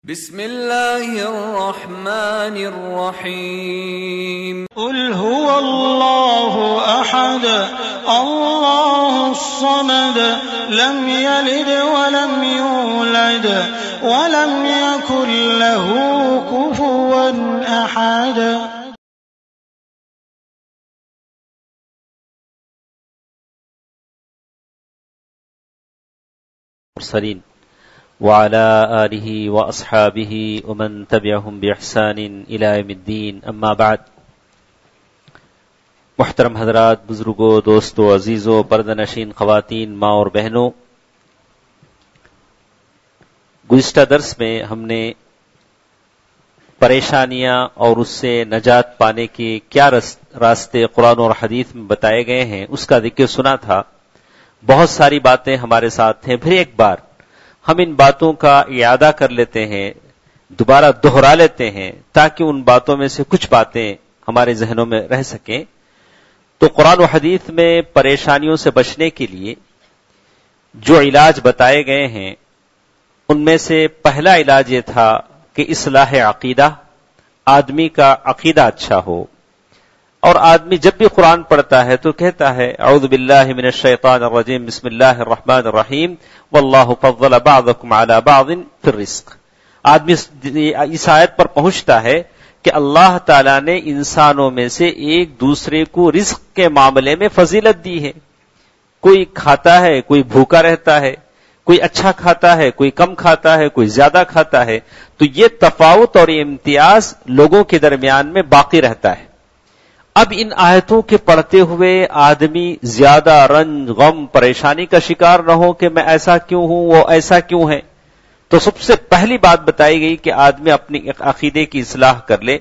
بسم اللہ الرحمن الرحیم قل هو اللہ احد اللہ الصمد لم یلد ولم یولد ولم یکن له کفوا احد۔ مرسلین وعلى آلہ واصحابہ ومن تبعہم بإحسان الی یوم الدین، اما بعد۔ محترم حضرات، بزرگوں، دوستوں، عزیزوں، پردہ نشین خواتین، ماں اور بہنوں، گزشتہ درس میں ہم نے پریشانیاں اور اس سے نجات پانے کے کیا راستے قرآن اور حدیث میں بتائے گئے ہیں اس کا ذکر سنا تھا۔ بہت ساری باتیں ہمارے ساتھ ہیں، پھر ایک بار ہم ان باتوں کا اعادہ کر لیتے ہیں، دوبارہ دہرا لیتے ہیں تاکہ ان باتوں میں سے کچھ باتیں ہمارے ذہنوں میں رہ سکیں۔ تو قرآن و حدیث میں پریشانیوں سے بچنے کے لیے جو علاج بتائے گئے ہیں ان میں سے پہلا علاج یہ تھا کہ اصلاح عقیدہ، آدمی کا عقیدہ اچھا ہو، اور آدمی جب بھی قرآن پڑھتا ہے تو کہتا ہے اعوذ باللہ من الشیطان الرجیم بسم اللہ الرحمن الرحیم واللہ فضل بعضکم علی بعض فی الرزق۔ آدمی اس آیت پر پہنچتا ہے کہ اللہ تعالیٰ نے انسانوں میں سے ایک دوسرے کو رزق کے معاملے میں فضیلت دی ہے۔ کوئی کھاتا ہے، کوئی بھوکا رہتا ہے، کوئی اچھا کھاتا ہے، کوئی کم کھاتا ہے، کوئی زیادہ کھاتا ہے، تو یہ تفاوت اور یہ امتیاز لوگوں کے درمیان میں باقی رہتا ہے۔ اب ان آیتوں کے پڑھتے ہوئے آدمی زیادہ رنج، غم، پریشانی کا شکار نہ ہو کہ میں ایسا کیوں ہوں، وہ ایسا کیوں ہے۔ تو سب سے پہلی بات بتائی گئی کہ آدمی اپنی عقیدے کی اصلاح کر لے،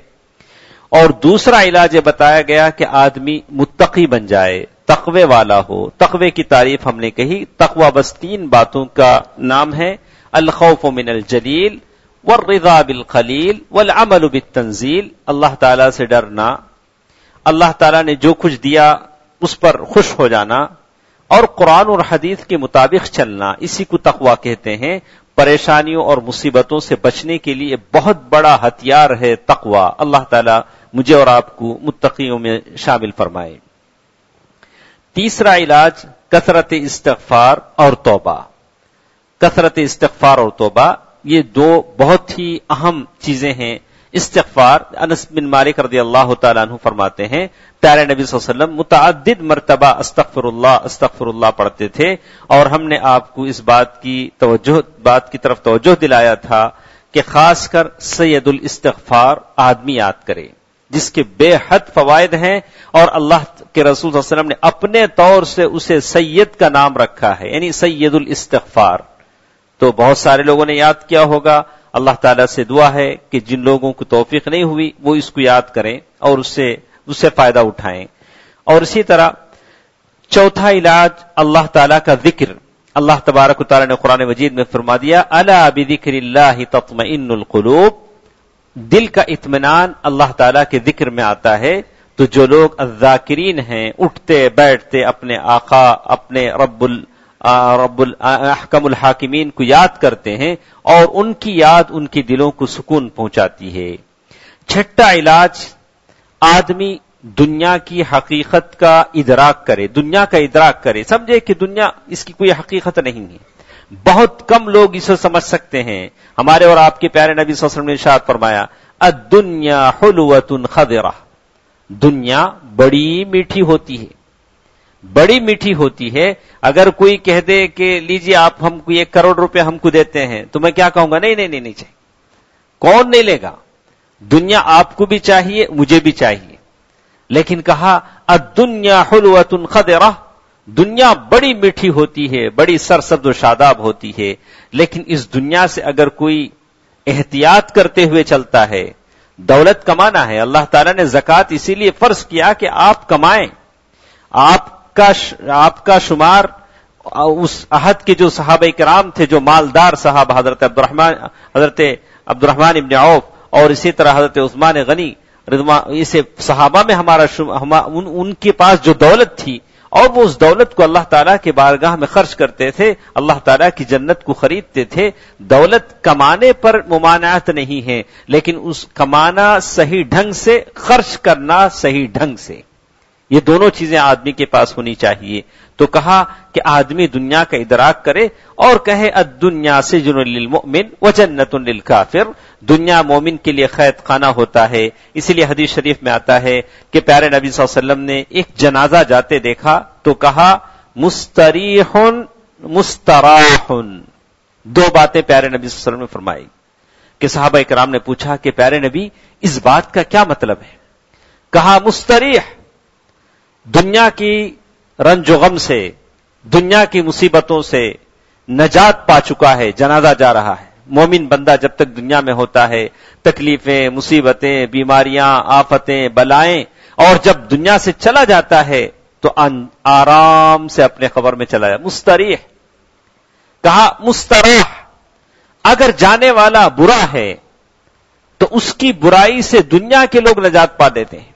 اور دوسرا علاج یہ بتایا گیا کہ آدمی متقی بن جائے، تقوی والا ہو۔ تقوی کی تعریف ہم نے کہی، تقوی بس 3 باتوں کا نام ہے: الخوف من الجلیل والرضا بالقلیل والعمل بالتنزیل۔ اللہ تعالیٰ سے ڈرنا، اللہ تعالیٰ نے جو کچھ دیا اس پر خوش ہو جانا، اور قرآن اور حدیث کے مطابق چلنا، اسی کو تقوی کہتے ہیں۔ پریشانیوں اور مصیبتوں سے بچنے کے لیے بہت بڑا ہتھیار ہے تقوی۔ اللہ تعالیٰ مجھے اور آپ کو متقیوں میں شامل فرمائے۔ تیسرا علاج کثرت استغفار اور توبہ۔ کثرت استغفار اور توبہ یہ 2 بہت ہی اہم چیزیں ہیں۔ استغفار، انس بن مالک رضی اللہ تعالیٰ عنہ فرماتے ہیں پیارے نبی صلی اللہ علیہ وسلم متعدد مرتبہ استغفر اللہ پڑھتے تھے، اور ہم نے آپ کو اس بات کی طرف توجہ دلایا تھا کہ خاص کر سید الاستغفار آدمی یاد کرے، جس کے بے حد فوائد ہیں، اور اللہ کے رسول صلی اللہ علیہ وسلم نے اپنے طور سے اسے سید کا نام رکھا ہے، یعنی سید الاستغفار۔ تو بہت سارے لوگوں نے یاد کیا ہوگا۔ اللہ تعالیٰ سے دعا ہے کہ جن لوگوں کو توفیق نہیں ہوئی وہ اس کو یاد کریں اور اس سے فائدہ اٹھائیں۔ اور اسی طرح چوتھا علاج اللہ تعالیٰ کا ذکر۔ اللہ تبارک و تعالیٰ نے قرآن مجید میں فرما دیا الا بذکر اللہ تطمئن القلوب۔ دل کا اطمینان اللہ تعالیٰ کے ذکر میں آتا ہے۔ تو جو لوگ الذاکرین ہیں، اٹھتے بیٹھتے اپنے آقا، اپنے رب احکم الحاکمین کو یاد کرتے ہیں، اور ان کی یاد ان کے دلوں کو سکون پہنچاتی ہے۔ چھٹا علاج آدمی دنیا کی حقیقت کا ادراک کرے، دنیا کا ادراک کرے، سمجھے کہ دنیا اس کی کوئی حقیقت نہیں ہے۔ بہت کم لوگ اسے سمجھ سکتے ہیں۔ ہمارے اور آپ کے پیارے نبی صلی اللہ علیہ وسلم نے ارشاد فرمایا الدنیا حلوۃ خضرہ، دنیا بڑی میٹھی ہوتی ہے، بڑی میٹھی ہوتی ہے۔ اگر کوئی کہہ دے کہ لیجیے آپ ہم کو 1 کروڑ روپے ہم کو دیتے ہیں، تو میں کیا کہوں گا؟ نہیں چاہیے۔ کون نہیں لے گا؟ دنیا آپ کو بھی چاہیے، مجھے بھی چاہیے، لیکن کہا الدنیا حلوۃ خضرہ، دنیا بڑی میٹھی ہوتی ہے، بڑی سرسبز و شاداب ہوتی ہے، لیکن اس دنیا سے اگر کوئی احتیاط کرتے ہوئے چلتا ہے، دولت کمانا ہے۔ اللہ تعالیٰ نے زکوٰۃ اسی لیے فرض کیا کہ آپ کمائیں۔ آپ کا شمار اس عہد کے جو صحابہ کرام تھے، جو مالدار صحابہ، حضرت عبدالرحمن ابن عوف اور اسی طرح حضرت عثمان غنی، اسے صحابہ میں ان کے پاس جو دولت تھی اور وہ اس دولت کو اللہ تعالیٰ کے بارگاہ میں خرچ کرتے تھے، اللہ تعالیٰ کی جنت کو خریدتے تھے۔ دولت کمانے پر ممانعت نہیں ہے، لیکن اس کمانا صحیح ڈھنگ سے، خرچ کرنا صحیح ڈھنگ سے، یہ دونوں چیزیں آدمی کے پاس ہونی چاہیے۔ تو کہا کہ آدمی دنیا کا ادراک کرے اور کہے الدنیا سجن للمؤمن وجنت للکافر، دنیا مومن کے لیے قید خانہ ہوتا ہے۔ اسی لیے حدیث شریف میں آتا ہے کہ پیارے نبی صلی اللہ علیہ وسلم نے ایک جنازہ جاتے دیکھا تو کہا مستریح مستراح، دو باتیں پیارے نبی صلی اللہ علیہ وسلم نے فرمائی کہ صحابہ کرام نے پوچھا کہ پیارے نبی اس بات کا کیا مطلب ہے؟ کہا مستریح، دنیا کی رنج و غم سے، دنیا کی مصیبتوں سے نجات پا چکا ہے، جنازہ جا رہا ہے۔ مومن بندہ جب تک دنیا میں ہوتا ہے تکلیفیں، مصیبتیں، بیماریاں، آفتیں، بلائیں، اور جب دنیا سے چلا جاتا ہے تو آرام سے اپنے قبر میں چلا جاتا۔ مستریح، کہا مستراح، اگر جانے والا برا ہے تو اس کی برائی سے دنیا کے لوگ نجات پا دیتے ہیں،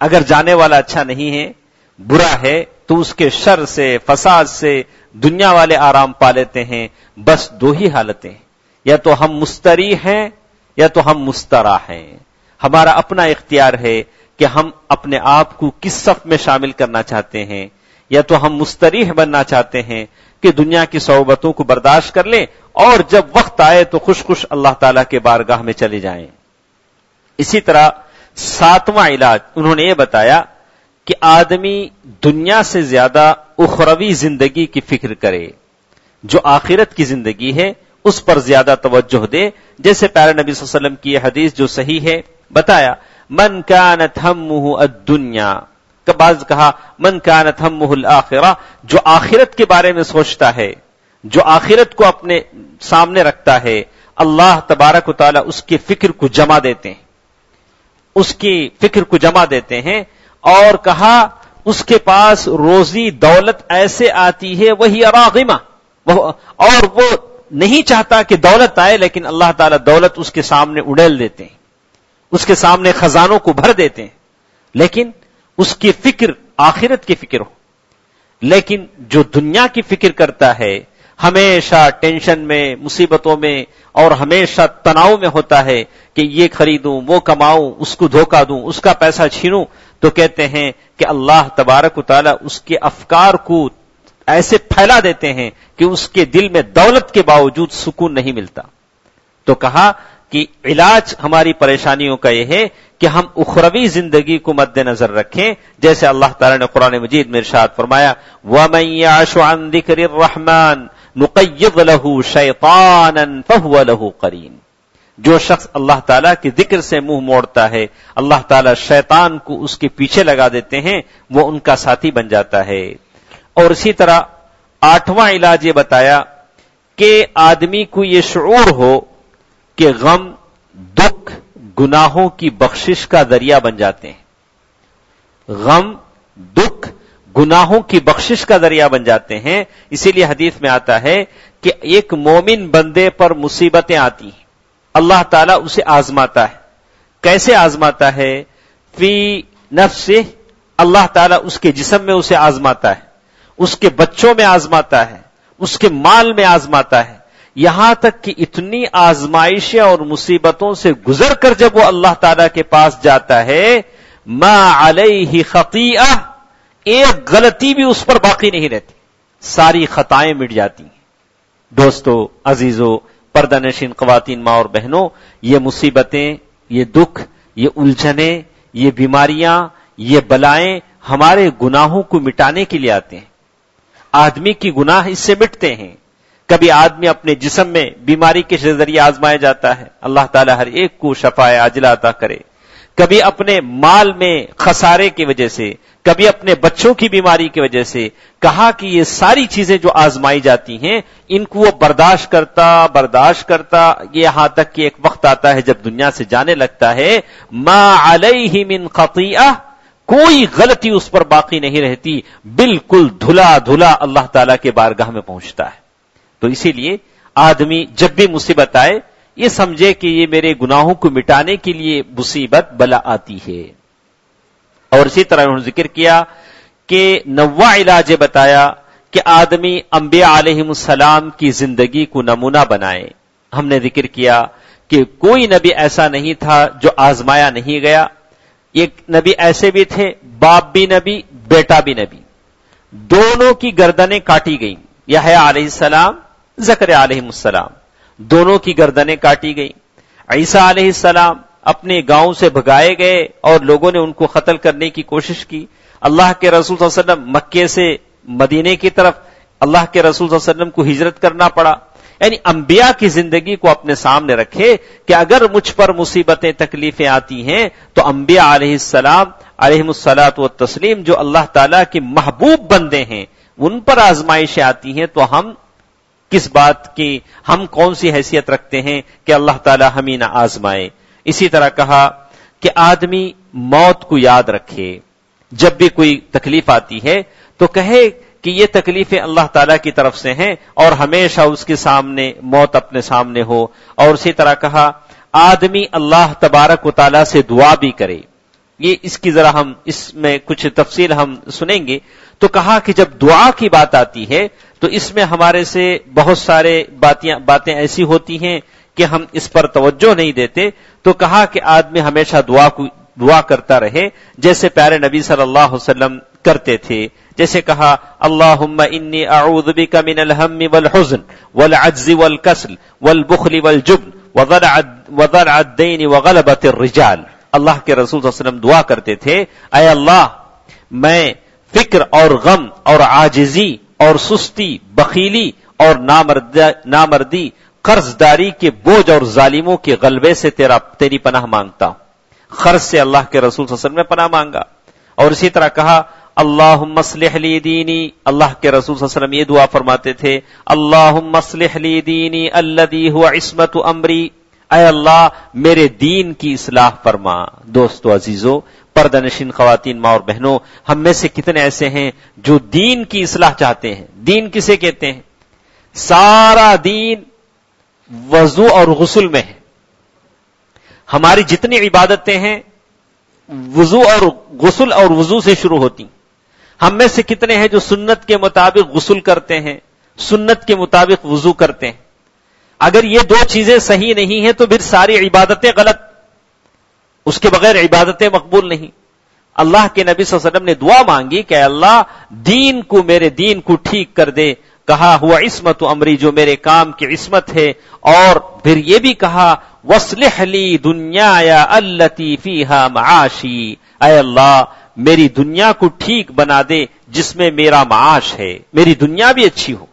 اگر جانے والا اچھا نہیں ہے، برا ہے، تو اس کے شر سے، فساد سے دنیا والے آرام پا لیتے ہیں۔ بس دو ہی حالتیں، یا تو ہم مستریح ہیں یا تو ہم مستراح ہیں۔ ہمارا اپنا اختیار ہے کہ ہم اپنے آپ کو کس صف میں شامل کرنا چاہتے ہیں، یا تو ہم مستریح بننا چاہتے ہیں کہ دنیا کی صعوبتوں کو برداشت کر لیں اور جب وقت آئے تو خوش خوش اللہ تعالیٰ کے بارگاہ میں چلے جائیں۔ اسی طرح ساتواں علاج انہوں نے یہ بتایا کہ آدمی دنیا سے زیادہ اخروی زندگی کی فکر کرے، جو آخرت کی زندگی ہے اس پر زیادہ توجہ دے۔ جیسے پیارے نبی صلی اللہ علیہ وسلم کی یہ حدیث جو صحیح ہے، بتایا من كانت همه الدنیا، بعض کہا من كانت همه الآخرہ، جو آخرت کے بارے میں سوچتا ہے، جو آخرت کو اپنے سامنے رکھتا ہے، اللہ تبارک و تعالی اس کی فکر کو جمع دیتے ہیں، اس کی فکر کو جمع دیتے ہیں۔ اور کہا اس کے پاس روزی دولت ایسے آتی ہے وہی راغمہ، اور وہ نہیں چاہتا کہ دولت آئے، لیکن اللہ تعالیٰ دولت اس کے سامنے اڑیل دیتے ہیں، اس کے سامنے خزانوں کو بھر دیتے ہیں، لیکن اس کی فکر آخرت کی فکر ہو۔ لیکن جو دنیا کی فکر کرتا ہے، ہمیشہ ٹینشن میں، مصیبتوں میں اور ہمیشہ تناؤ میں ہوتا ہے کہ یہ خریدوں، وہ کماؤں، اس کو دھوکہ دوں، اس کا پیسہ چھینوں، تو کہتے ہیں کہ اللہ تبارک و تعالی اس کے افکار کو ایسے پھیلا دیتے ہیں کہ اس کے دل میں دولت کے باوجود سکون نہیں ملتا۔ تو کہا کہ علاج ہماری پریشانیوں کا یہ ہے کہ ہم اخروی زندگی کو مد نظر رکھیں، جیسے اللہ تعالیٰ نے قرآن مجید میں ارشاد فرمایا وَمَن يَعْشُ عَن ذِكْرِ الرَّحْمَنِ نُقَيِّضْ لَهُ شَيْطَانًا فَهُوَ لَهُ قَرِينٌ، جو شخص اللہ تعالیٰ کے ذکر سے منہ موڑتا ہے، اللہ تعالیٰ شیطان کو اس کے پیچھے لگا دیتے ہیں، وہ ان کا ساتھی بن جاتا ہے۔ اور اسی طرح آٹھواں علاج یہ بتایا کہ آدمی کو یہ شعور ہو کہ غم، دکھ، گناہوں کی بخشش کا ذریعہ بن جاتے ہیں، غم، دکھ، گناہوں کی بخشش کا ذریعہ بن جاتے ہیں۔ اسی لیے حدیث میں آتا ہے کہ ایک مومن بندے پر مصیبتیں آتی ہیں، اللہ تعالیٰ اسے آزماتا ہے۔ کیسے آزماتا ہے؟ فی نفسہ، اللہ تعالیٰ اس کے جسم میں اسے آزماتا ہے، اس کے بچوں میں آزماتا ہے، اس کے مال میں آزماتا ہے، یہاں تک کہ اتنی آزمائشیں اور مصیبتوں سے گزر کر جب وہ اللہ تعالیٰ کے پاس جاتا ہے، ما علیہ خطیئہ، ایک غلطی بھی اس پر باقی نہیں رہتی، ساری خطائیں مٹ جاتی ہیں۔ دوستو، عزیزو، پردہ نشین خواتین، ماں اور بہنوں، یہ مصیبتیں، یہ دکھ، یہ الجھنیں، یہ بیماریاں، یہ بلائیں ہمارے گناہوں کو مٹانے کے لیے آتے ہیں۔ آدمی کی گناہ اس سے مٹتے ہیں۔ کبھی آدمی اپنے جسم میں بیماری کے ذریعے آزمایا جاتا ہے، اللہ تعالیٰ ہر ایک کو شفاء عاجلہ عطا کرے۔ کبھی اپنے مال میں خسارے کی وجہ سے، کبھی اپنے بچوں کی بیماری کی وجہ سے۔ کہا کہ یہ ساری چیزیں جو آزمائی جاتی ہیں، ان کو وہ برداشت کرتا یہاں تک کہ ایک وقت آتا ہے جب دنیا سے جانے لگتا ہے، ما علیہ من خطیئہ، کوئی غلطی اس پر باقی نہیں رہتی، بالکل دھلا دھلا اللہ تعالیٰ کے بارگاہ میں پہنچتا ہے۔ تو اسی لیے آدمی جب بھی مصیبت آئے، یہ سمجھے کہ یہ میرے گناہوں کو مٹانے کے لیے مصیبت بلا آتی ہے۔ اور اسی طرح انہوں نے ذکر کیا کہ نوا علاج بتایا کہ آدمی انبیاء علیہم السلام کی زندگی کو نمونہ بنائے. ہم نے ذکر کیا کہ کوئی نبی ایسا نہیں تھا جو آزمایا نہیں گیا. ایک نبی ایسے بھی تھے، باپ بھی نبی بیٹا بھی نبی، دونوں کی گردنیں کاٹی گئیں. یحییٰ علیہ السلام، زکریا علیہ السلام، دونوں کی گردنیں کاٹی گئیں. عیسیٰ علیہ السلام اپنے گاؤں سے بھگائے گئے اور لوگوں نے ان کو قتل کرنے کی کوشش کی. اللہ کے رسول صلی اللہ علیہ وسلم مکے سے مدینے کی طرف اللہ کے رسول صلی اللہ علیہ وسلم کو ہجرت کرنا پڑا. یعنی انبیاء کی زندگی کو اپنے سامنے رکھے کہ اگر مجھ پر مصیبتیں تکلیفیں آتی ہیں تو انبیاء علیہ السلام علیہم الصلاۃ والتسلیم جو اللہ تعالیٰ کے محبوب بندے ہیں ان پر آزمائشیں آتی ہیں تو ہم کس بات کی، ہم کون سی حیثیت رکھتے ہیں کہ اللہ تعالیٰ ہمیں نہ آزمائے. اسی طرح کہا کہ آدمی موت کو یاد رکھے. جب بھی کوئی تکلیف آتی ہے تو کہے کہ یہ تکلیفیں اللہ تعالیٰ کی طرف سے ہیں اور ہمیشہ اس کے سامنے موت اپنے سامنے ہو. اور اسی طرح کہا آدمی اللہ تبارک و تعالیٰ سے دعا بھی کرے. یہ اس کی ذرا ہم اس میں کچھ تفصیل ہم سنیں گے. تو کہا کہ جب دعا کی بات آتی ہے تو اس میں ہمارے سے بہت سارے باتیں ایسی ہوتی ہیں کہ ہم اس پر توجہ نہیں دیتے. تو کہا کہ آدمی ہمیشہ دعا کرتا رہے جیسے پیارے نبی صلی اللہ علیہ وسلم کرتے تھے. جیسے کہا اللہم انی اعوذ بک من الہم والحزن والعجز والکسل والبخل والجبن وضلع الدین وغلبۃ الرجال. اللہ کے رسول صلی اللہ علیہ وسلم دعا کرتے تھے اے اللہ میں فکر اور غم اور عاجزی اور سستی، بخیلی اور نامردی، قرض داری کے بوجھ اور ظالموں کے غلبے سے تیری پناہ مانگتا ہوں. قرض سے اللہ کے رسول صلی اللہ علیہ وسلم نے پناہ مانگا. اور اسی طرح کہا اللہم اصلح لی دینی. اللہ کے رسول صلی اللہ علیہ وسلم یہ دعا فرماتے تھے اللہم اصلح لی دینی الذی هو عصمت امری. اے اللہ میرے دین کی اصلاح فرما. دوستو عزیزو، پردہ نشین خواتین، ماں اور بہنوں، ہم میں سے کتنے ایسے ہیں جو دین کی اصلاح چاہتے ہیں؟ دین کسے کہتے ہیں؟ سارا دین وضو اور غسل میں ہے. ہماری جتنی عبادتیں ہیں وضو اور غسل اور وضو سے شروع ہوتی. ہم میں سے کتنے ہیں جو سنت کے مطابق غسل کرتے ہیں، سنت کے مطابق وضو کرتے ہیں؟ اگر یہ دو چیزیں صحیح نہیں ہیں تو پھر ساری عبادتیں غلط، اس کے بغیر عبادتیں مقبول نہیں. اللہ کے نبی صلی اللہ علیہ وسلم نے دعا مانگی کہ اللہ دین کو، میرے دین کو ٹھیک کر دے. کہا ہوا عصمت امری، جو میرے کام کی عصمت ہے. اور پھر یہ بھی کہا وصلح لی دنیایا التی فیہا معاشی. اے اللہ میری دنیا کو ٹھیک بنا دے جس میں میرا معاش ہے، میری دنیا بھی اچھی ہو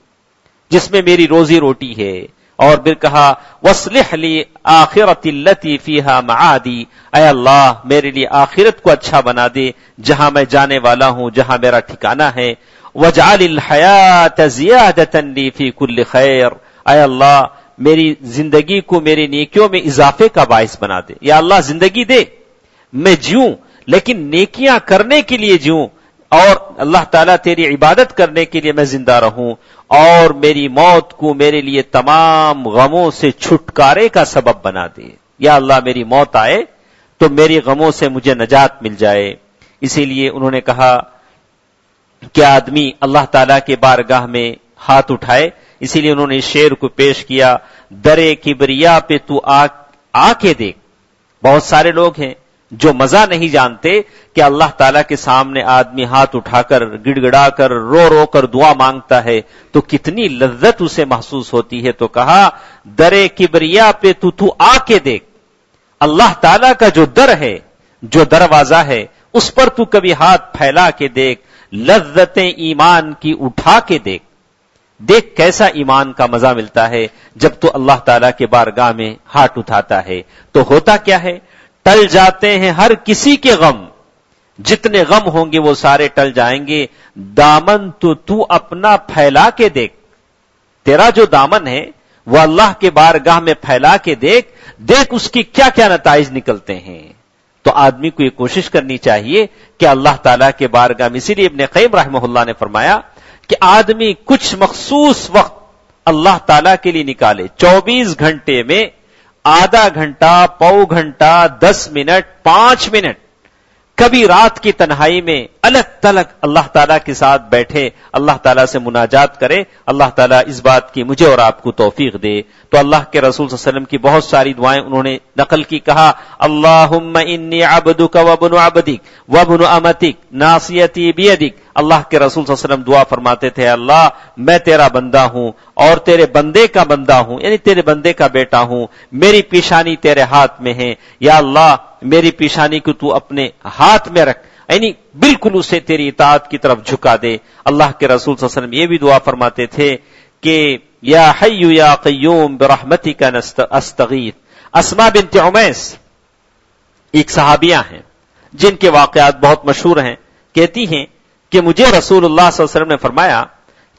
جس میں میری روزی روٹی ہے. اور پھر کہا وصلح لی آخرت التی فیہا معادی. اے اللہ میرے لیے آخرت کو اچھا بنا دے جہاں میں جانے والا ہوں، جہاں میرا ٹھکانہ ہے. وجعل الحیات زیادۃ لی فی کل خیر. اے اللہ میری زندگی کو میری نیکیوں میں اضافے کا باعث بنا دے. یا اللہ زندگی دے، میں جیوں لیکن نیکیاں کرنے کے لیے جیوں، اور اللہ تعالیٰ تیری عبادت کرنے کے لیے میں زندہ رہوں. اور میری موت کو میرے لیے تمام غموں سے چھٹکارے کا سبب بنا دے. یا اللہ میری موت آئے تو میری غموں سے مجھے نجات مل جائے. اسی لیے انہوں نے کہا کہ آدمی اللہ تعالیٰ کے بارگاہ میں ہاتھ اٹھائے. اسی لیے انہوں نے اس شعر کو پیش کیا درے کبریا پہ تو آ کے دیکھ. بہت سارے لوگ ہیں جو مزہ نہیں جانتے کہ اللہ تعالیٰ کے سامنے آدمی ہاتھ اٹھا کر گڑ گڑا کر رو رو کر دعا مانگتا ہے تو کتنی لذت اسے محسوس ہوتی ہے. تو کہا درے کبریا پہ تو آ کے دیکھ. اللہ تعالیٰ کا جو در ہے، جو دروازہ ہے، اس پر تو کبھی ہاتھ پھیلا کے دیکھ. لذتیں ایمان کی اٹھا کے دیکھ. دیکھ کیسا ایمان کا مزہ ملتا ہے جب تو اللہ تعالیٰ کے بارگاہ میں ہاتھ اٹھاتا ہے. تو ہوتا کیا ہے؟ ٹل جاتے ہیں ہر کسی کے غم. جتنے غم ہوں گے وہ سارے ٹل جائیں گے. دامن تو اپنا پھیلا کے دیکھ. تیرا جو دامن ہے وہ اللہ کے بارگاہ میں پھیلا کے دیکھ. دیکھ اس کی کیا کیا نتائج نکلتے ہیں. تو آدمی کو یہ کوشش کرنی چاہیے کہ اللہ تعالیٰ کے بارگاہ میں، اسی لیے ابن قیم رحمہ اللہ نے فرمایا کہ آدمی کچھ مخصوص وقت اللہ تعالیٰ کے لیے نکالے. 24 گھنٹے میں آدھا گھنٹہ، پاؤ گھنٹہ، 10 منٹ، 5 منٹ کبھی رات کی تنہائی میں الگ تلگ اللہ تعالیٰ کے ساتھ بیٹھے اللہ تعالیٰ سے مناجات کرے، اللہ تعالیٰ اس بات کی مجھے اور آپ کو توفیق دے۔ تو اللہ کے رسول صلی اللہ علیہ وسلم کی بہت ساری دعائیں انہوں نے نقل کی، کہا اللہم انی عبدک وابن عبدک وابن امتک ناصیتی بیدک۔ اللہ کے رسول صلی اللہ علیہ وسلم دعا فرماتے تھے، اللہ میں تیرا بندہ ہوں اور تیرے بندے کا بندہ ہوں، یعنی تیرے بندے کا بیٹا ہوں، میری پیشانی تیرے ہاتھ میں ہے، یا اللہ میری پیشانی کو تو اپنے ہاتھ میں رکھ، یعنی بالکل اسے تیری اطاعت کی طرف جھکا دے۔ اللہ کے رسول صلی اللہ علیہ وسلم یہ بھی دعا فرماتے تھے کہ یا حی یا قیوم برحمتک استغیث۔ اسماء بنت عمیس ایک صحابیہ ہیں جن کے واقعات بہت مشہور ہیں، کہتی ہیں کہ مجھے رسول اللہ صلی اللہ علیہ وسلم نے فرمایا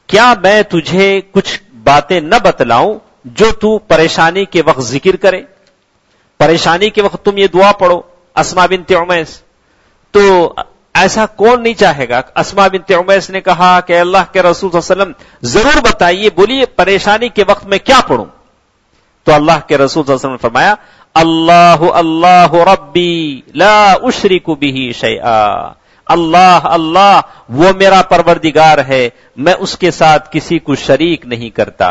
کیا میں تجھے کچھ باتیں نہ بتلاؤں جو تو پریشانی کے وقت ذکر کرے، پریشانی کے وقت تم یہ دعا پڑھو۔ اسماء بنت عمیس، تو ایسا کون نہیں چاہے گا؟ اسماء بنت عمیس نے کہا کہ اللہ کے رسول صلی اللہ علیہ وسلم ضرور بتائیے، بولیے پریشانی کے وقت میں کیا پڑھوں؟ تو اللہ کے رسول صلی اللہ علیہ وسلم نے فرمایا اللہ اللہ ربی لا اشرک بہ شیئا، اللہ اللہ وہ میرا پروردگار ہے، میں اس کے ساتھ کسی کو شریک نہیں کرتا۔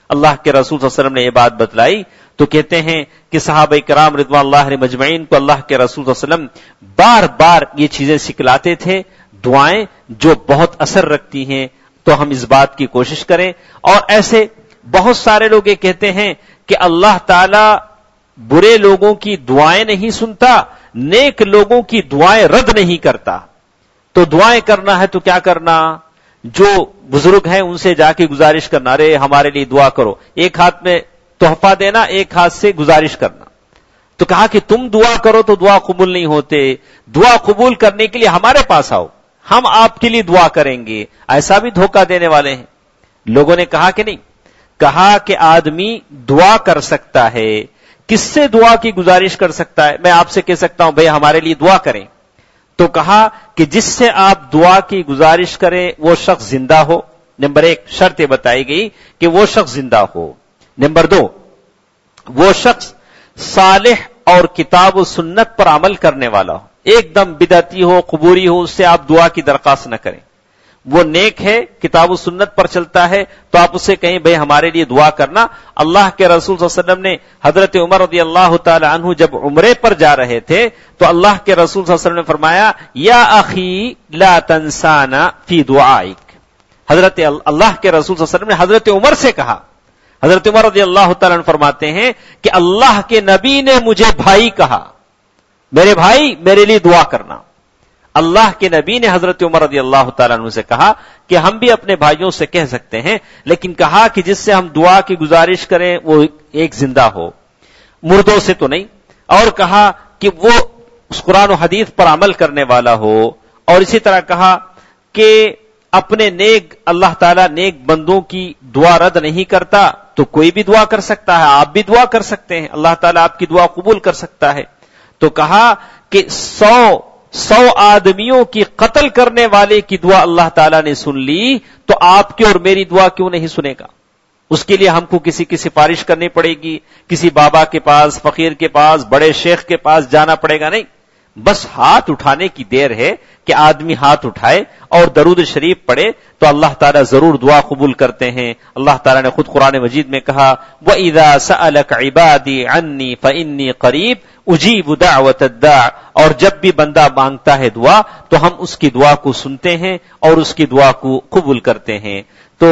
اللہ کے رسول صلی اللہ علیہ وسلم نے یہ بات بتلائی تو کہتے ہیں کہ صحابہ کرام رضوان اللہ علیہم اجمعین کو اللہ کے رسول صلی اللہ علیہ وسلم بار بار یہ چیزیں سکھلاتے تھے، دعائیں جو بہت اثر رکھتی ہیں۔ تو ہم اس بات کی کوشش کریں، اور ایسے بہت سارے لوگ یہ کہتے ہیں کہ اللہ تعالی برے لوگوں کی دعائیں نہیں سنتا، نیک لوگوں کی دعائیں رد نہیں کرتا۔ تو دعائیں کرنا ہے تو کیا کرنا؟ جو بزرگ ہیں ان سے جا کے گزارش کرنا، ارے ہمارے لیے دعا کرو، ایک ہاتھ میں تحفہ دینا، ایک ہاتھ سے گزارش کرنا۔ تو کہا کہ تم دعا کرو تو دعا قبول نہیں ہوتے، دعا قبول کرنے کے لیے ہمارے پاس آؤ، ہم آپ کے لیے دعا کریں گے۔ ایسا بھی دھوکہ دینے والے ہیں۔ لوگوں نے کہا کہ نہیں، کہا کہ آدمی دعا کر سکتا ہے، کس سے دعا کی گزارش کر سکتا ہے؟ میں آپ سے کہہ سکتا ہوں بھئی ہمارے لیے دعا کریں، تو کہا کہ جس سے آپ دعا کی گزارش کریں وہ شخص زندہ ہو۔ نمبر ایک شرط یہ بتائی گئی کہ وہ شخص زندہ ہو۔ نمبر دو، وہ شخص صالح اور کتاب و سنت پر عمل کرنے والا ہو، ایک دم بدعتی ہو، قبوری ہو، اس سے آپ دعا کی درخواست نہ کریں۔ وہ نیک ہے، کتاب و سنت پر چلتا ہے، تو آپ اسے کہیں بھئی ہمارے لیے دعا کرنا۔ اللہ کے رسول صلی اللہ علیہ وسلم نے حضرت عمر رضی اللہ تعالی عنہ جب عمرے پر جا رہے تھے تو اللہ کے رسول صلی اللہ علیہ وسلم نے فرمایا یا اخی لا تنسانا فی دعائک۔ حضرت اللہ کے رسول صلی اللہ علیہ وسلم نے حضرت عمر سے کہا، حضرت عمر رضی اللہ تعالیٰ عنہ فرماتے ہیں کہ اللہ کے نبی نے مجھے بھائی کہا، میرے بھائی میرے لیے دعا کرنا۔ اللہ کے نبی نے حضرت عمر رضی اللہ تعالیٰ عنہ سے کہا کہ ہم بھی اپنے بھائیوں سے کہہ سکتے ہیں، لیکن کہا کہ جس سے ہم دعا کی گزارش کریں وہ ایک زندہ ہو، مردوں سے تو نہیں، اور کہا کہ وہ اس قرآن و حدیث پر عمل کرنے والا ہو، اور اسی طرح کہا کہ اپنے نیک اللہ تعالیٰ نیک بندوں کی دعا رد نہیں کرتا، تو کوئی بھی دعا کر سکتا ہے، آپ بھی دعا کر سکتے ہیں، اللہ تعالیٰ آپ کی دعا قبول کر سکتا ہے۔ تو کہا کہ 100 آدمیوں کی قتل کرنے والے کی دعا اللہ تعالیٰ نے سن لی، تو آپ کی اور میری دعا کیوں نہیں سنے گا؟ اس کے لیے ہم کو کسی کی سفارش کرنی پڑے گی، کسی بابا کے پاس، فقیر کے پاس، بڑے شیخ کے پاس جانا پڑے گا؟ نہیں، بس ہاتھ اٹھانے کی دیر ہے کہ آدمی ہاتھ اٹھائے اور درود شریف پڑھے تو اللہ تعالیٰ ضرور دعا قبول کرتے ہیں۔ اللہ تعالیٰ نے خود قرآن مجید میں کہا وَإِذَا سَأَلَكَ عِبَادِي عَنِّي فَإِنِّي قَرِيبٌ أُجِيبُ دَعْوَةَ الدَّاعِ، اور جب بھی بندہ مانگتا ہے دعا تو ہم اس کی دعا کو سنتے ہیں اور اس کی دعا کو قبول کرتے ہیں۔ تو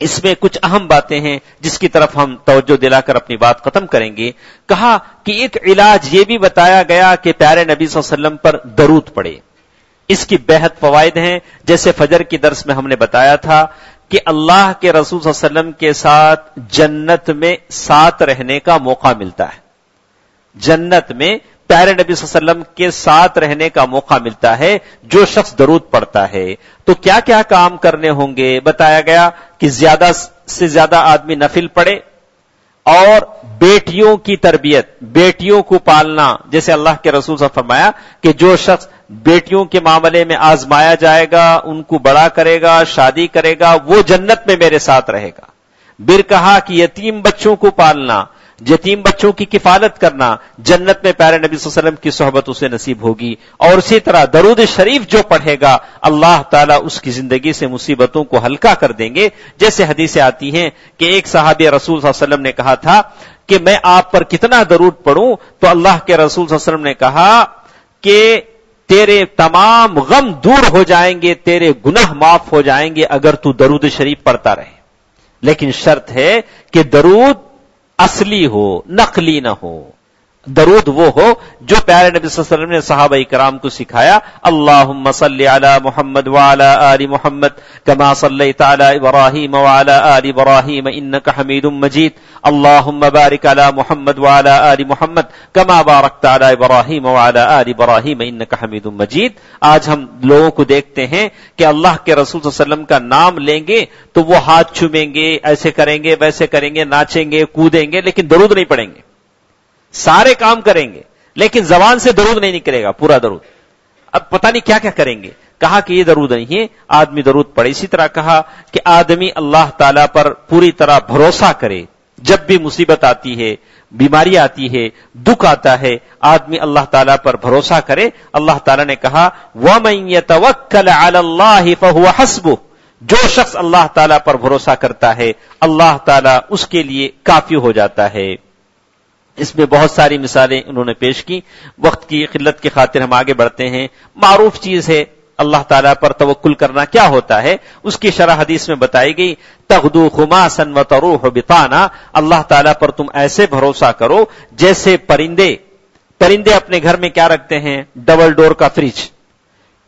اس میں کچھ اہم باتیں ہیں جس کی طرف ہم توجہ دلا کر اپنی بات ختم کریں گے۔ کہا کہ ایک علاج یہ بھی بتایا گیا کہ پیارے نبی صلی اللہ علیہ وسلم پر درود پڑھے، اس کی بے حد فوائد ہیں۔ جیسے فجر کی درس میں ہم نے بتایا تھا کہ اللہ کے رسول صلی اللہ علیہ وسلم کے ساتھ جنت میں ساتھ رہنے کا موقع ملتا ہے، جنت میں پیارے نبی صلی اللہ علیہ وسلم کے ساتھ رہنے کا موقع ملتا ہے جو شخص درود پڑھتا ہے۔ تو کیا کیا کام کرنے ہوں گے؟ بتایا گیا کہ زیادہ سے زیادہ آدمی نفل پڑھے، اور بیٹیوں کی تربیت، بیٹیوں کو پالنا، جیسے اللہ کے رسول صلی اللہ علیہ وسلم نے فرمایا کہ جو شخص بیٹیوں کے معاملے میں آزمایا جائے گا، ان کو بڑا کرے گا، شادی کرے گا، وہ جنت میں میرے ساتھ رہے گا۔ پھر کہا کہ یتیم بچوں کو پالنا، یتیم بچوں کی کفالت کرنا، جنت میں پیارے نبی صلی اللہ علیہ وسلم کی صحبت اسے نصیب ہوگی. اور اسی طرح درود شریف جو پڑھے گا اللہ تعالیٰ اس کی زندگی سے مصیبتوں کو ہلکا کر دیں گے. جیسے حدیثیں آتی ہیں کہ ایک صحابی رسول صلی اللہ علیہ وسلم نے کہا تھا کہ میں آپ پر کتنا درود پڑھوں، تو اللہ کے رسول صلی اللہ علیہ وسلم نے کہا کہ تیرے تمام غم دور ہو جائیں گے، تیرے گناہ معاف ہو جائیں گے اگر تو درود شریف پڑھتا رہے، لیکن شرط ہے کہ درود اصلی ہو، نقلی نہ ہو. درود وہ ہو جو پیارے نبی صلی اللہ علیہ وسلم نے صحابہ کرام کو سکھایا. اللہم صلی علی محمد وعلی آل محمد کما صلیت علی ابراہیم وعلی آل ابراہیم انک حمید مجید. اللہم بارک علی محمد وعلی آل محمد کما بارکت علی ابراہیم وعلی آل ابراہیم انک حمید مجید. آج ہم لوگوں کو دیکھتے ہیں کہ اللہ کے رسول صلی اللہ علیہ وسلم کا نام لیں گے تو وہ ہاتھ چومیں گے، ایسے کریں گے، ویسے کریں گے، ناچیں گے، کودیں گے، لیکن درود نہیں پڑھیں گے. سارے کام کریں گے لیکن زبان سے درود نہیں نکلے گا پورا درود. اب پتہ نہیں کیا کیا کریں گے. کہا کہ یہ درود نہیں ہے، آدمی درود پڑھے. اسی طرح کہا کہ آدمی اللہ تعالیٰ پر پوری طرح بھروسہ کرے. جب بھی مصیبت آتی ہے، بیماری آتی ہے، دکھ آتا ہے، آدمی اللہ تعالیٰ پر بھروسہ کرے. اللہ تعالیٰ نے کہا وَمَن يَتَوَكَّلْ عَلَى اللَّهِ فَهُوَ حَسْبُهُ. جو شخص اللہ تعالیٰ پر بھروسہ کرتا ہے اللہ تعالیٰ اس کے لیے کافی ہو جاتا ہے. اس میں بہت ساری مثالیں انہوں نے پیش کی. وقت کی قلت کی خاطر ہم آگے بڑھتے ہیں. معروف چیز ہے اللہ تعالیٰ پر توکل کرنا. کیا ہوتا ہے اس کی شرح حدیث میں بتائی گئی. تغدو خماسا وتروح بطانا. اللہ تعالیٰ پر تم ایسے بھروسہ کرو جیسے پرندے اپنے گھر میں کیا رکھتے ہیں؟ ڈبل ڈور کا فریج.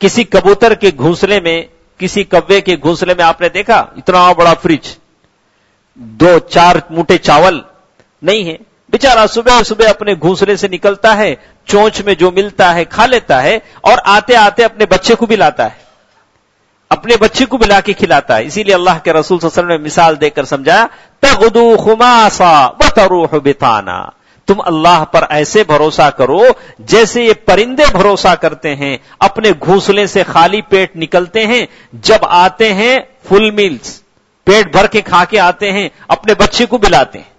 کسی کبوتر کے گھونسلے میں، کسی کوے کے گھونسلے میں آپ نے دیکھا اتنا بڑا فریج، 2-4 موٹے چاول نہیں ہے. بیچارہ صبح صبح اپنے گھونسلے سے نکلتا ہے، چونچ میں جو ملتا ہے کھا لیتا ہے، اور آتے آتے اپنے بچے کو بھی لاتا ہے، اپنے بچے کو بھی لا کے کھلاتا ہے. اسی لیے اللہ کے رسول صلی اللہ علیہ وسلم نے مثال دے کر سمجھایا تغدو خماسا وتروح بطانا. تم اللہ پر ایسے بھروسہ کرو جیسے یہ پرندے بھروسہ کرتے ہیں، اپنے گھونسلے سے خالی پیٹ نکلتے ہیں، جب آتے ہیں فل میلز پیٹ بھر کے کھا کے آتے ہیں، اپنے بچے کو بھی لاتے ہیں.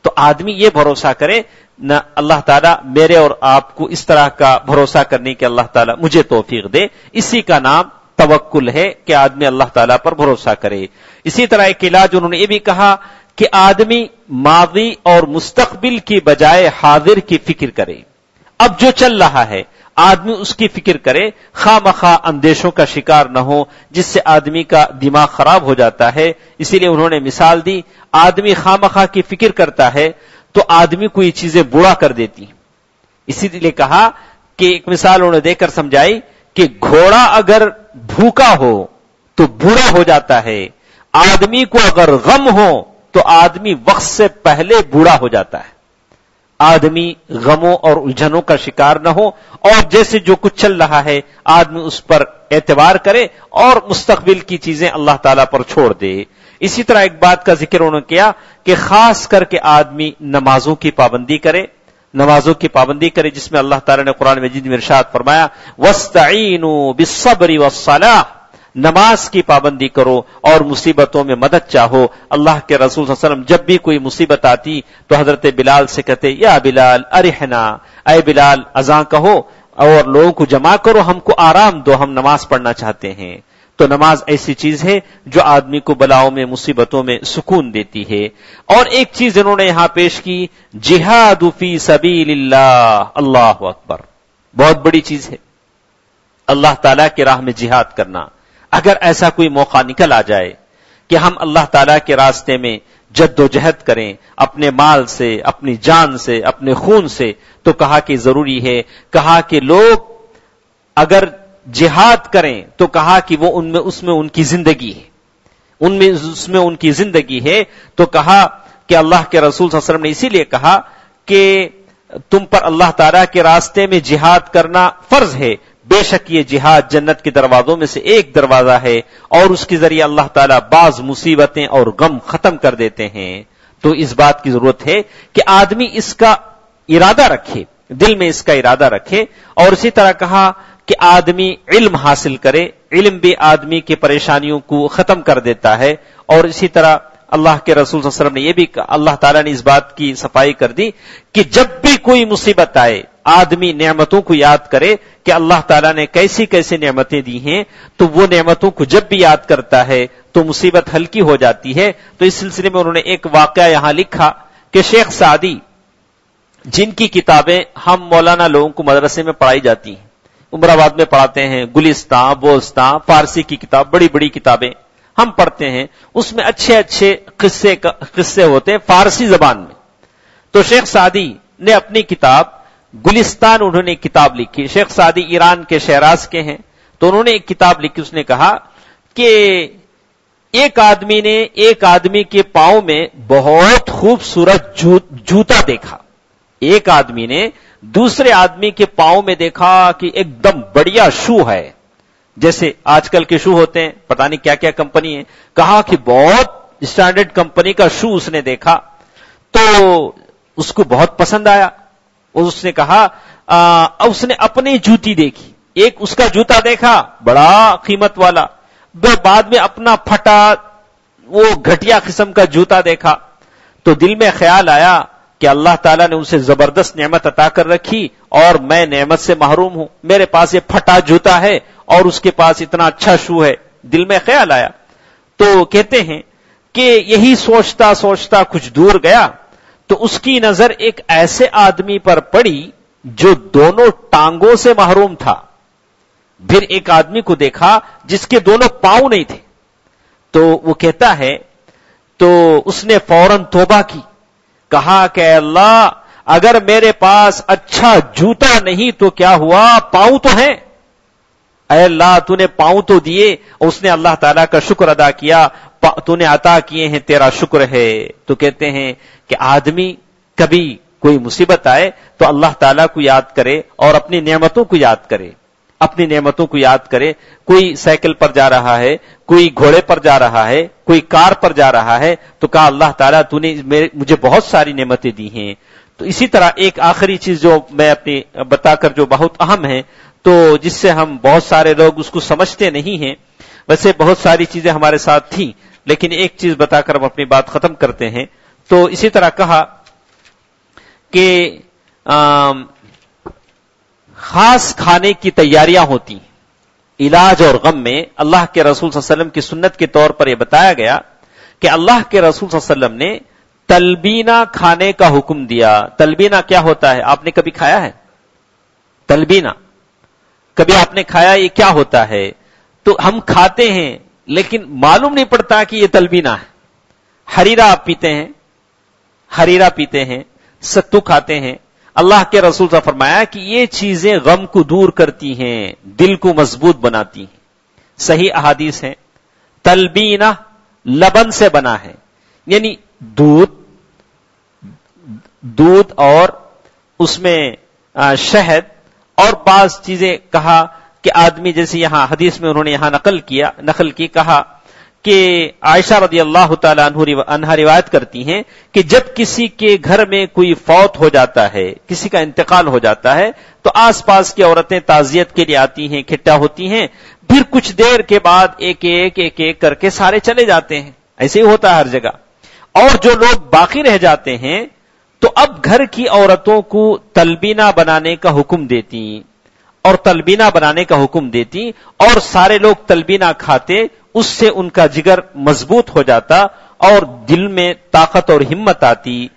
تو آدمی یہ بھروسہ کرے نہ اللہ تعالیٰ میرے اور آپ کو اس طرح کا بھروسہ کرنے کے اللہ تعالیٰ مجھے توفیق دے. اسی کا نام توکل ہے کہ آدمی اللہ تعالیٰ پر بھروسہ کرے. اسی طرح ایک علاج انہوں نے یہ بھی کہا کہ آدمی ماضی اور مستقبل کی بجائے حاضر کی فکر کرے. اب جو چل رہا ہے آدمی اس کی فکر کرے، خواہ مخواہ اندیشوں کا شکار نہ ہو جس سے آدمی کا دماغ خراب ہو جاتا ہے. اسی لیے انہوں نے مثال دی آدمی خواہ مخواہ کی فکر کرتا ہے تو آدمی کو یہ چیزیں بوڑھا کر دیتی. اسی لیے کہا کہ ایک مثال انہوں نے دے کر سمجھائی کہ گھوڑا اگر بھوکا ہو تو بوڑھا ہو جاتا ہے، آدمی کو اگر غم ہو تو آدمی وقت سے پہلے بوڑھا ہو جاتا ہے. آدمی غموں اور الجھنوں کا شکار نہ ہو اور جیسے جو کچھ چل رہا ہے آدمی اس پر اعتبار کرے اور مستقبل کی چیزیں اللہ تعالیٰ پر چھوڑ دے. اسی طرح ایک بات کا ذکر انہوں نے کیا کہ خاص کر کے آدمی نمازوں کی پابندی کرے جس میں اللہ تعالیٰ نے قرآن مجید میں ارشاد فرمایا وَاسْتَعِينُوا بِالصَّبْرِ وَالصَّلَاةِ. نماز کی پابندی کرو اور مصیبتوں میں مدد چاہو. اللہ کے رسول صلی اللہ علیہ وسلم جب بھی کوئی مصیبت آتی تو حضرت بلال سے کہتے یا بلال ارحنا، اے بلال اذان کہو اور لوگوں کو جمع کرو، ہم کو آرام دو، ہم نماز پڑھنا چاہتے ہیں. تو نماز ایسی چیز ہے جو آدمی کو بلاؤں میں مصیبتوں میں سکون دیتی ہے. اور ایک چیز انہوں نے یہاں پیش کی جہاد فی سبیل اللہ. اللہ اکبر، بہت بڑی چیز ہے اللہ تعالیٰ کی راہ میں جہاد کرنا. اگر ایسا کوئی موقع نکل آ جائے کہ ہم اللہ تعالیٰ کے راستے میں جد و جہد کریں اپنے مال سے، اپنی جان سے، اپنے خون سے، تو کہا کہ ضروری ہے. کہا کہ لوگ اگر جہاد کریں تو کہا کہ وہ اس میں ان کی زندگی ہے، اس میں ان کی زندگی ہے. تو کہا کہ اللہ کے رسول صلی اللہ علیہ وسلم نے اسی لیے کہا کہ تم پر اللہ تعالیٰ کے راستے میں جہاد کرنا فرض ہے. بے شک یہ جہاد جنت کے دروازوں میں سے ایک دروازہ ہے اور اس کے ذریعے اللہ تعالیٰ بعض مصیبتیں اور غم ختم کر دیتے ہیں. تو اس بات کی ضرورت ہے کہ آدمی اس کا ارادہ رکھے، دل میں اس کا ارادہ رکھے. اور اسی طرح کہا کہ آدمی علم حاصل کرے. علم بھی آدمی کی پریشانیوں کو ختم کر دیتا ہے. اور اسی طرح اللہ کے رسول صلی اللہ علیہ وسلم نے یہ بھی کہا، اللہ تعالیٰ نے اس بات کی صفائی کر دی کہ جب بھی کوئی مصیبت آئے آدمی نعمتوں کو یاد کرے کہ اللہ تعالیٰ نے کیسی کیسی نعمتیں دی ہیں، تو وہ نعمتوں کو جب بھی یاد کرتا ہے تو مصیبت ہلکی ہو جاتی ہے۔ تو اس سلسلے میں انہوں نے ایک واقعہ یہاں لکھا کہ شیخ سعدی، جن کی کتابیں ہم مولانا لوگوں کو مدرسے میں پڑھائی جاتی ہیں، عمر آباد میں پڑھاتے ہیں، گلستان، بوستان، فارسی کی کتاب، بڑی بڑی کتابیں ہم پڑھتے ہیں، اس میں اچھے اچھے قصے ہوتے ہیں فارسی زبان میں۔ تو شیخ سعدی نے اپنی کتاب گلستان، انہوں نے ایک کتاب لکھی۔ شیخ سعدی ایران کے شہراز کے ہیں، تو انہوں نے ایک کتاب لکھی، اس نے کہا کہ ایک آدمی نے ایک آدمی کے پاؤں میں بہت خوبصورت جوتا دیکھا۔ ایک آدمی نے دوسرے آدمی کے پاؤں میں دیکھا کہ ایک دم بڑھیا شو ہے، جیسے آج کل کے شو ہوتے ہیں، پتہ نہیں کیا کیا کمپنی ہے، کہا کہ بہت اسٹینڈرڈ کمپنی کا شو اس نے دیکھا تو اس کو بہت پسند آیا۔ اس نے کہا اس نے اپنی جوتی دیکھی، ایک اس کا جوتا دیکھا بڑا قیمت والا، بعد میں اپنا پھٹا وہ گھٹیا قسم کا جوتا دیکھا، تو دل میں خیال آیا کہ اللہ تعالیٰ نے اسے زبردست نعمت عطا کر رکھی اور میں نعمت سے محروم ہوں، میرے پاس یہ پھٹا جوتا ہے اور اس کے پاس اتنا اچھا شو ہے۔ دل میں خیال آیا، تو کہتے ہیں کہ یہی سوچتا سوچتا کچھ دور گیا تو اس کی نظر ایک ایسے آدمی پر پڑی جو دونوں ٹانگوں سے محروم تھا۔ پھر ایک آدمی کو دیکھا جس کے دونوں پاؤں نہیں تھے، تو وہ کہتا ہے تو اس نے فوراً توبہ کی، کہا کہ اے اللہ اگر میرے پاس اچھا جوتا نہیں تو کیا ہوا، پاؤں تو ہیں، اے اللہ تو نے پاؤں تو دیے۔ اس نے اللہ تعالیٰ کا شکر ادا کیا، تو نے عطا کیے ہیں، تیرا شکر ہے۔ تو کہتے ہیں کہ آدمی کبھی کوئی مصیبت آئے تو اللہ تعالیٰ کو یاد کرے اور اپنی نعمتوں کو یاد کرے، اپنی نعمتوں کو یاد کرے۔ کوئی سائیکل پر جا رہا ہے، کوئی گھوڑے پر جا رہا ہے، کوئی کار پر جا رہا ہے، تو کہا اللہ تعالیٰ تو نے مجھے بہت ساری نعمتیں دی ہیں۔ تو اسی طرح ایک آخری چیز جو میں اپنی بتا کر جو بہت اہم ہے، تو جس سے ہم بہت سارے لوگ اس کو سمجھتے نہیں ہیں، ویسے بہت ساری چیزیں ہمارے ساتھ تھیں لیکن ایک چیز بتا کر ہم اپنی بات ختم کرتے ہیں۔ تو اسی طرح کہا کہ خاص کھانے کی تیاریاں ہوتی ہیں علاج اور غم میں۔ اللہ کے رسول صلی اللہ علیہ وسلم کی سنت کے طور پر یہ بتایا گیا کہ اللہ کے رسول صلی اللہ علیہ وسلم نے تلبینہ کھانے کا حکم دیا۔ تلبینہ کیا ہوتا ہے؟ آپ نے کبھی کھایا ہے تلبینہ؟ کبھی آپ نے کھایا یہ کیا ہوتا ہے؟ تو ہم کھاتے ہیں لیکن معلوم نہیں پڑتا کہ یہ تلبینہ ہے۔ حریرہ آپ پیتے ہیں، حریرہ پیتے ہیں، ستو کھاتے ہیں۔ اللہ کے رسول نے فرمایا کہ یہ چیزیں غم کو دور کرتی ہیں، دل کو مضبوط بناتی ہیں۔ صحیح احادیث ہیں۔ تلبینہ لبن سے بنا ہے، یعنی دودھ اور اس میں شہد اور بعض چیزیں، کہا کہ آدمی جیسے یہاں حدیث میں انہوں نے یہاں نقل کی، کہا کہ عائشہ رضی اللہ تعالی عنہا روایت کرتی ہیں کہ جب کسی کے گھر میں کوئی فوت ہو جاتا ہے، کسی کا انتقال ہو جاتا ہے، تو آس پاس کی عورتیں تعزیت کے لیے آتی ہیں، اکٹھا ہوتی ہیں، پھر کچھ دیر کے بعد ایک ایک کر کے سارے چلے جاتے ہیں۔ ایسے ہی ہوتا ہے ہر جگہ۔ اور جو لوگ باقی رہ جاتے ہیں تو اب گھر کی عورتوں کو تلبینہ بنانے کا حکم دیتی اور تلبینہ بنانے کا حکم دیتی اور سارے لوگ تلبینہ کھاتے، اس سے ان کا جگر مضبوط ہو جاتا اور دل میں طاقت اور ہمت آتی۔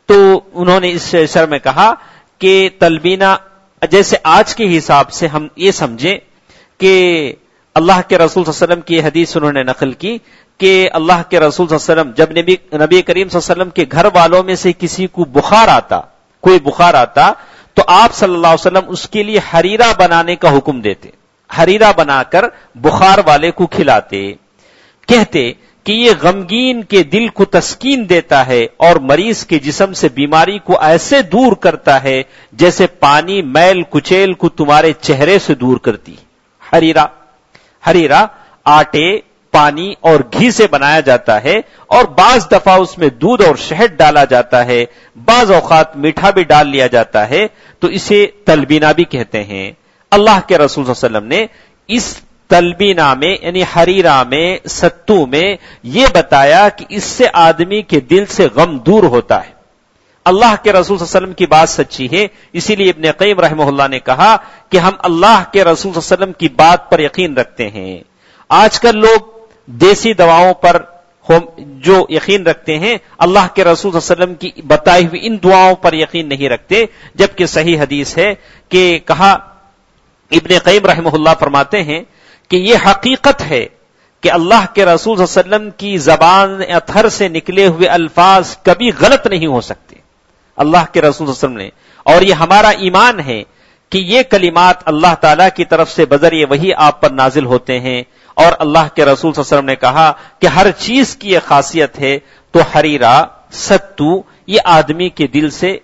تو انہوں نے اس شعر میں کہا کہ تلبینہ جیسے آج کے حساب سے ہم یہ سمجھیں کہ اللہ کے رسول صلی اللہ علیہ وسلم کی حدیث انہوں نے نقل کی کہ اللہ کے رسول صلی اللہ علیہ وسلم جب نبی کریم صلی اللہ علیہ وسلم کے گھر والوں میں سے کسی کو کوئی بخار آتا تو آپ صلی اللہ علیہ وسلم اس کے لیے حریرہ بنانے کا حکم دیتے، حریرہ بنا کر بخار والے کو کھلاتے، کہتے کہ یہ غمگین کے دل کو تسکین دیتا ہے اور مریض کے جسم سے بیماری کو ایسے دور کرتا ہے جیسے پانی میل کچیل کو تمہارے چہرے سے دور کرتی۔ حریرہ آٹے، پانی اور گھی سے بنایا جاتا ہے اور بعض دفعہ اس میں دودھ اور شہد ڈالا جاتا ہے، بعض اوقات میٹھا بھی ڈال لیا جاتا ہے، تو اسے تلبینہ بھی کہتے ہیں۔ اللہ کے رسول صلی اللہ علیہ وسلم نے اس تلبینہ میں یعنی حریرہ میں، ستو میں یہ بتایا کہ اس سے آدمی کے دل سے غم دور ہوتا ہے۔ اللہ کے رسول صلی اللہ علیہ وسلم کی بات سچی ہے، اسی لیے ابن قیم رحمہ اللہ نے کہا کہ ہم اللہ کے رسول صلی اللہ علیہ وسلم کی بات پر یقین رکھتے ہیں۔ آج کل لوگ دیسی دواؤں پر جو یقین رکھتے ہیں، اللہ کے رسول صلی اللہ علیہ وسلم کی بتائی ہوئی ان دعاؤں پر یقین نہیں رکھتے، جبکہ صحیح حدیث ہے کہ کہا ابن قیم رحمہ اللہ فرماتے ہیں کہ یہ حقیقت ہے کہ اللہ کے رسول صلی اللہ علیہ وسلم کی زبان اطہر سے نکلے ہوئے الفاظ کبھی غلط نہیں ہو سکتے اللہ کے رسول صلی اللہ علیہ وسلم نے، اور یہ ہمارا ایمان ہے کہ یہ کلمات اللہ تعالیٰ کی طرف سے بذریعہ وحی آپ پر نازل ہوتے ہیں، اور اللہ کے رسول صلی اللہ علیہ وسلم نے کہا کہ ہر چیز کی یہ خاصیت ہے، تو حریرہ، ستو یہ آدمی کے دل سے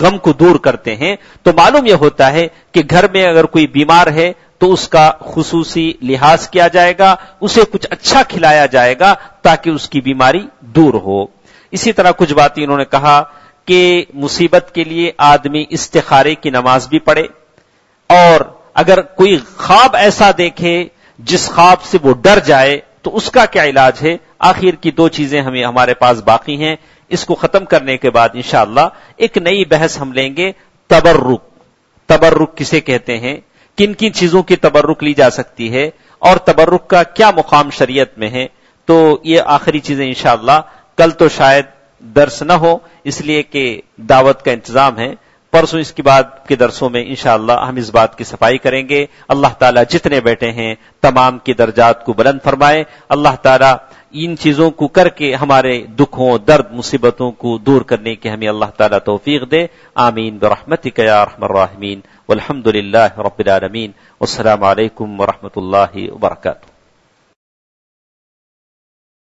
غم کو دور کرتے ہیں۔ تو معلوم یہ ہوتا ہے کہ گھر میں اگر کوئی بیمار ہے تو اس کا خصوصی لحاظ کیا جائے گا، اسے کچھ اچھا کھلایا جائے گا تاکہ اس کی بیماری دور ہو۔ اسی طرح کچھ باتیں انہوں نے کہا کہ مصیبت کے لیے آدمی استخارے کی نماز بھی پڑھے، اور اگر کوئی خواب ایسا دیکھے جس خواب سے وہ ڈر جائے تو اس کا کیا علاج ہے۔ آخر کی دو چیزیں ہمارے پاس باقی ہیں، اس کو ختم کرنے کے بعد انشاءاللہ ایک نئی بحث ہم لیں گے۔ تبرک، تبرک کسے کہتے ہیں، کن کن چیزوں کی تبرک لی جا سکتی ہے، اور تبرک کا کیا مقام شریعت میں ہے۔ تو یہ آخری چیزیں انشاءاللہ، کل تو شاید درس نہ ہو اس لیے کہ دعوت کا انتظام ہے، پرسوں اس کے بعد کے درسوں میں انشاءاللہ ہم اس بات کی صفائی کریں گے۔ اللہ تعالیٰ جتنے بیٹھے ہیں تمام کی درجات کو بلند فرمائے، اللہ تعالیٰ ان چیزوں کو کر کے ہمارے دکھوں، درد، مصیبتوں کو دور کرنے کی ہمیں اللہ تعالیٰ توفیق دے، آمین برحمتک یا ارحم الراحمین، والحمد للہ رب العالمین، والسلام علیکم ورحمۃ اللہ وبرکاتہ۔